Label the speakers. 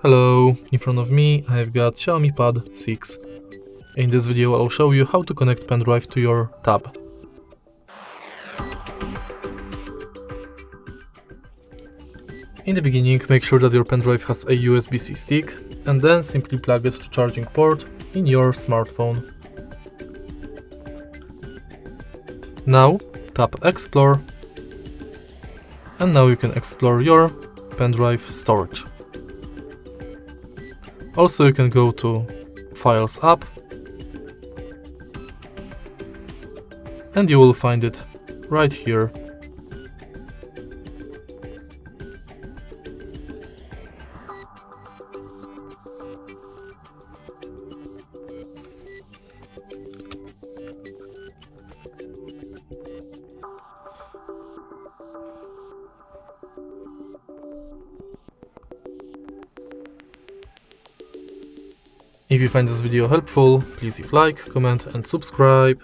Speaker 1: Hello, in front of me I've got XIAOMI Pad 6. In this video I'll show you how to connect pendrive to your tab. In the beginning, make sure that your pendrive has a USB-C stick and then simply plug it to charging port in your smartphone. Now tap Explore, and now you can explore your pendrive storage. Also, you can go to Files app and you will find it right here. If you find this video helpful, please leave like, comment and subscribe.